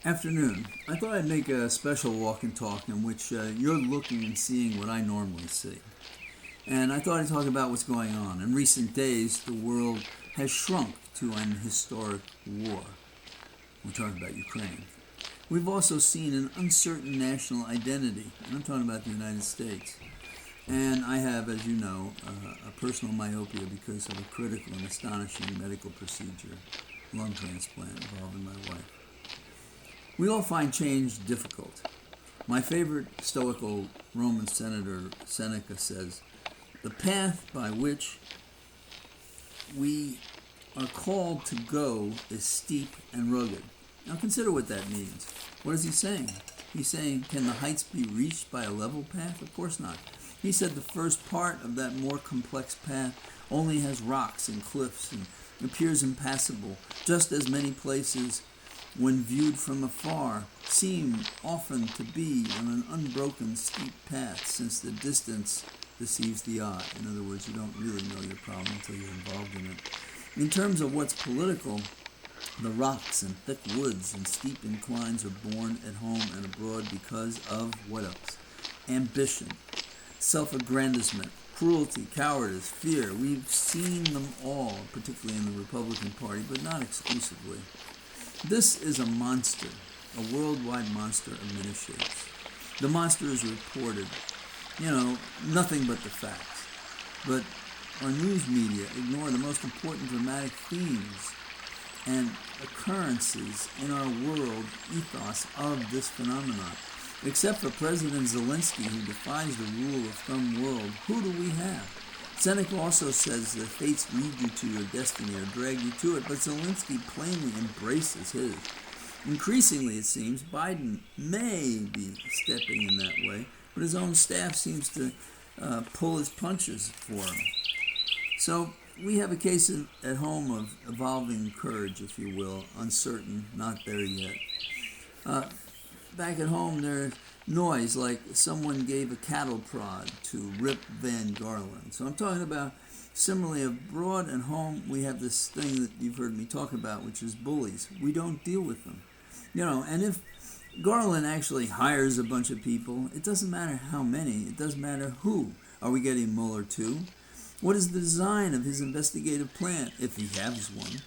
Afternoon. I thought I'd make a special walk and talk in which you're looking and seeing what I normally see. And I thought I'd talk about what's going on. In recent days, the world has shrunk to an historic war. We're talking about Ukraine. We've also seen an uncertain national identity, and I'm talking about the United States. And I have, as you know, a personal myopia because of a critical and astonishing medical procedure, lung transplant involving my wife. We all find change difficult. My favorite stoical Roman senator, Seneca, says, "The path by which we are called to go is steep and rugged." Now consider what that means. What is he saying? He's saying, can the heights be reached by a level path? Of course not. He said the first part of that more complex path only has rocks and cliffs and appears impassable, just as many places when viewed from afar, seem often to be on an unbroken steep path, since the distance deceives the eye. In other words, you don't really know your problem until you're involved in it. In terms of what's political, the rocks and thick woods and steep inclines are born at home and abroad because of what else? Ambition, self-aggrandizement, cruelty, cowardice, fear. We've seen them all, particularly in the Republican Party, but not exclusively. This is a monster, a worldwide monster of many shapes. The monster is reported, nothing but the facts. But our news media ignore the most important dramatic themes and occurrences in our world ethos of this phenomenon. Except for President Zelensky, who defies the rule of thumb world, who do we have? Seneca also says that fates lead you to your destiny or drag you to it, but Zelensky plainly embraces his. Increasingly, it seems, Biden may be stepping in that way, but his own staff seems to pull his punches for him. So we have a case at home of evolving courage, if you will, uncertain, not there yet. Back at home, there's noise like someone gave a cattle prod to Rip Van Garland. So I'm talking about, similarly, abroad and home, we have this thing that you've heard me talk about, which is bullies. We don't deal with them. And if Garland actually hires a bunch of people, it doesn't matter how many, it doesn't matter who. Are we getting Mueller too? What is the design of his investigative plan, if he has one?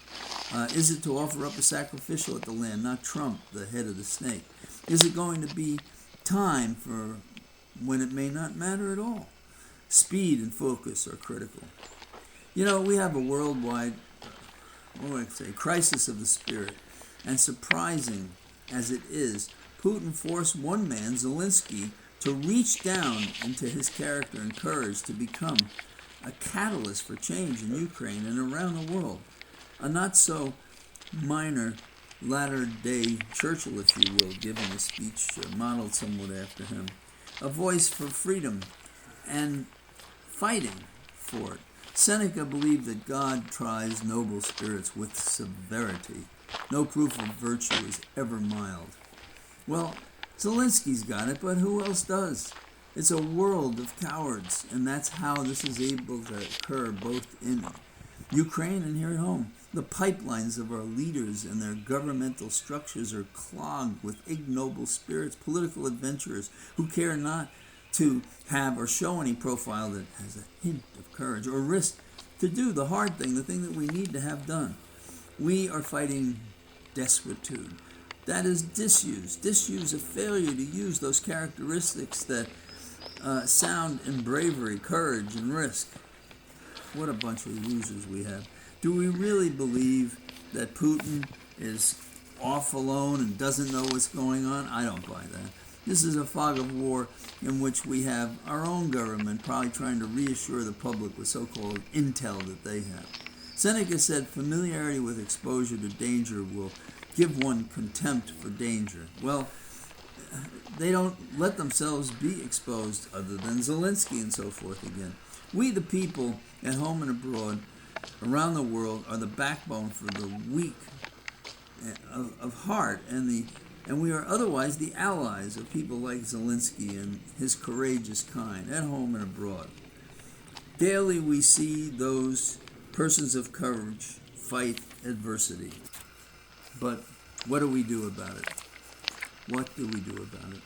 Is it to offer up a sacrificial at the land, not Trump, the head of the snake? Is it going to be time for when it may not matter at all? Speed and focus are critical. We have a worldwide, crisis of the spirit. And surprising as it is, Putin forced one man, Zelensky, to reach down into his character and courage to become a catalyst for change in Ukraine and around the world. A not so minor latter-day Churchill, if you will, giving a speech modeled somewhat after him. A voice for freedom and fighting for it. Seneca believed that God tries noble spirits with severity. No proof of virtue is ever mild. Well, Zelensky's got it, but who else does? It's a world of cowards, and that's how this is able to occur both in Ukraine and here at home. The pipelines of our leaders and their governmental structures are clogged with ignoble spirits, political adventurers who care not to have or show any profile that has a hint of courage or risk to do the hard thing, the thing that we need to have done. We are fighting desperitude. That is disuse, a failure to use those characteristics that sound in bravery, courage, and risk. What a bunch of losers we have. Do we really believe that Putin is off alone and doesn't know what's going on? I don't buy that. This is a fog of war in which we have our own government probably trying to reassure the public with so-called intel that they have. Seneca said familiarity with exposure to danger will give one contempt for danger. Well, they don't let themselves be exposed other than Zelensky and so forth again. We, the people, at home and abroad, around the world, are the backbone for the weak of heart, and we are otherwise the allies of people like Zelensky and his courageous kind, at home and abroad. Daily we see those persons of courage fight adversity. But what do we do about it? What do we do about it?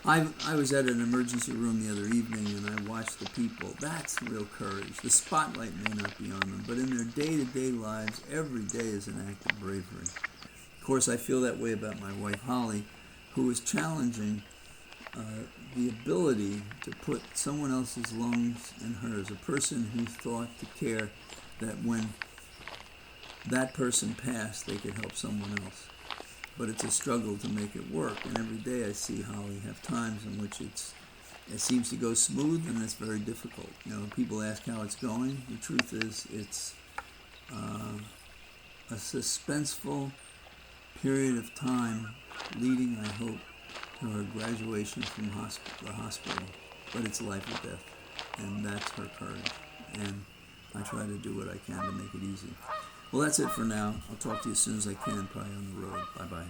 I was at an emergency room the other evening and I watched the people. That's real courage. The spotlight may not be on them, but in their day-to-day lives, every day is an act of bravery. Of course, I feel that way about my wife, Holly, who is challenging the ability to put someone else's lungs in hers, a person who thought to care that when that person passed, they could help someone else. But it's a struggle to make it work, and every day I see Holly have times in which it seems to go smooth, and it's very difficult. People ask how it's going. The truth is, it's a suspenseful period of time leading, I hope, to her graduation from the hospital. But it's life or death, and that's her courage. And I try to do what I can to make it easy. Well, that's it for now. I'll talk to you as soon as I can, probably on the road. Bye-bye.